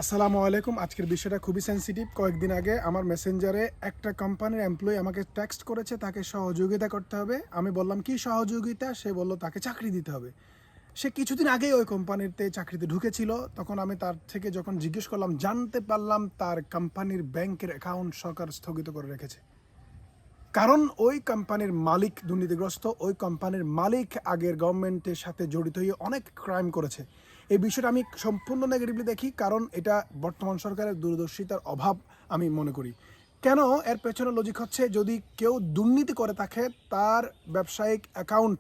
আসসালামু আলাইকুম। আজকের বিষয়টা খুবই সেনসিটিভ। কয়েকদিন আগে আমার মেসেঞ্জারে একটা কোম্পানির এমপ্লয়ি আমাকে টেক্সট করেছে, তাকে সহযোগিতা করতে হবে। আমি বললাম কি সহযোগিতা? সে বলল তাকে চাকরি দিতে হবে। সে কিছুদিন আগেই ওই কোম্পানিতে চাকরিতে ঢুকেছিল। তখন আমি তার থেকে যখন জিজ্ঞেস করলাম, জানতে পারলাম তার কোম্পানির ব্যাংকের অ্যাকাউন্ট সরকার স্থগিত করে রেখেছে। কারণ ওই কোম্পানির মালিক দুর্নীতিগ্রস্ত। ওই কোম্পানির মালিক আগের গভর্নমেন্টের সাথে জড়িত হয়ে অনেক ক্রাইম করেছে। এই বিষয়টা আমি সম্পূর্ণ নেগেটিভলি দেখি, কারণ এটা বর্তমান সরকারের দূরদর্শিতার অভাব আমি মনে করি। কেন? এর পেছনে লজিক হচ্ছে, যদি কেউ দুর্নীতি করে থাকে তার ব্যবসায়িক অ্যাকাউন্ট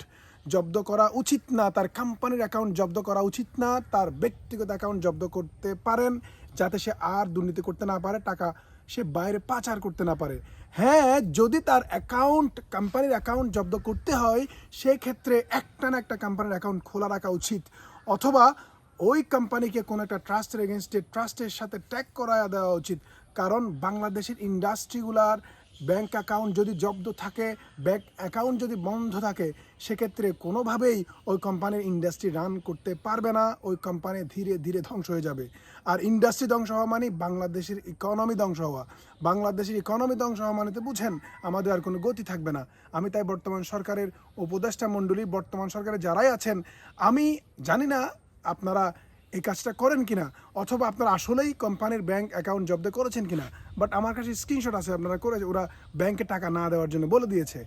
জব্দ করা উচিত না, তার কোম্পানির অ্যাকাউন্ট জব্দ করা উচিত না, তার ব্যক্তিগত অ্যাকাউন্ট জব্দ করতে পারেন, যাতে সে আর দুর্নীতি করতে না পারে, টাকা সে বাইরে পাচার করতে না পারে। হ্যাঁ, যদি তার অ্যাকাউন্ট কোম্পানির অ্যাকাউন্ট জব্দ করতে হয়, সেক্ষেত্রে একটা না একটা কোম্পানির অ্যাকাউন্ট খোলা রাখা উচিত, অথবা ওই কোম্পানিকে কোনো একটা ট্রাস্টের এগেনস্টে ট্রাস্টের সাথে ট্যাগ করায় দেওয়া উচিত। কারণ বাংলাদেশের ইন্ডাস্ট্রিগুলার ব্যাংক অ্যাকাউন্ট যদি জব্দ থাকে, ব্যাংক অ্যাকাউন্ট যদি বন্ধ থাকে, সেক্ষেত্রে কোনোভাবেই ওই কোম্পানির ইন্ডাস্ট্রি রান করতে পারবে না। ওই কোম্পানি ধীরে ধীরে ধ্বংস হয়ে যাবে। আর ইন্ডাস্ট্রি ধ্বংস হওয়া মানে বাংলাদেশের ইকোনমি ধ্বংস হওয়া। বাংলাদেশের ইকোনমি ধ্বংস হওয়া মানে তো বুঝেন, আমাদের আর কোনো গতি থাকবে না। আমি তাই বর্তমান সরকারের উপদেষ্টা মণ্ডলী, বর্তমান সরকারে যারাই আছেন, আমি জানি না আপনারা এই কাজটা করেন কিনা, অথবা আপনারা আসলেই কোম্পানির ব্যাংক অ্যাকাউন্ট জব্দ করেছেন কিনা। বাট আমার কাছে স্ক্রিনশট আছে আপনারা করে, ওরা ব্যাংকে টাকা না দেওয়ার জন্য বলে দিয়েছে।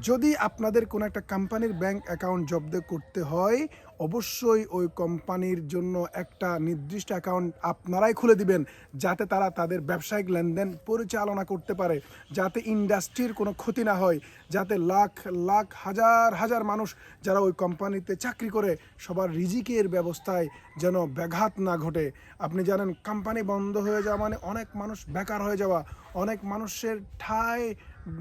যদি আপনাদের কোনো একটা কোম্পানির ব্যাংক অ্যাকাউন্ট জব্দ করতে হয়, অবশ্যই ওই কোম্পানির জন্য একটা নির্দিষ্ট অ্যাকাউন্ট আপনারাই খুলে দিবেন, যাতে তারা তাদের ব্যবসায়িক লেনদেন পরিচালনা করতে পারে, যাতে ইন্ডাস্ট্রির কোনো ক্ষতি না হয়, যাতে লাখ লাখ হাজার হাজার মানুষ যারা ওই কোম্পানিতে চাকরি করে, সবার রিজিকের ব্যবস্থায় যেন ব্যাঘাত না ঘটে। আপনি জানেন, কোম্পানি বন্ধ হয়ে যাওয়া মানে অনেক মানুষ বেকার হয়ে যাওয়া, অনেক মানুষের ঠাঁই,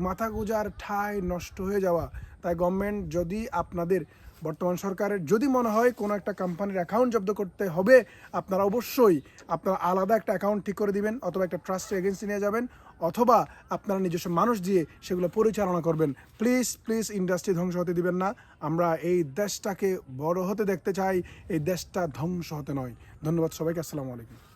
মাথা গোজার ঠাঁই নষ্ট হয়ে যাওয়া। তাই গভর্নমেন্ট যদি আপনাদের, বর্তমান সরকারের যদি মনে হয় কোনো একটা কোম্পানির অ্যাকাউন্ট জব্দ করতে হবে, আপনারা অবশ্যই আপনারা আলাদা একটা অ্যাকাউন্ট ঠিক করে দিবেন, অথবা একটা ট্রাস্ট এজেন্সি নিয়ে যাবেন, অথবা আপনারা নিজস্ব মানুষ দিয়ে সেগুলো পরিচালনা করবেন। প্লিজ প্লিজ ইন্ডাস্ট্রি ধ্বংস হতে দিবেন না। আমরা এই দেশটাকে বড় হতে দেখতে চাই, এই দেশটা ধ্বংস হতে নয়। ধন্যবাদ সবাইকে। আসসালামু আলাইকুম।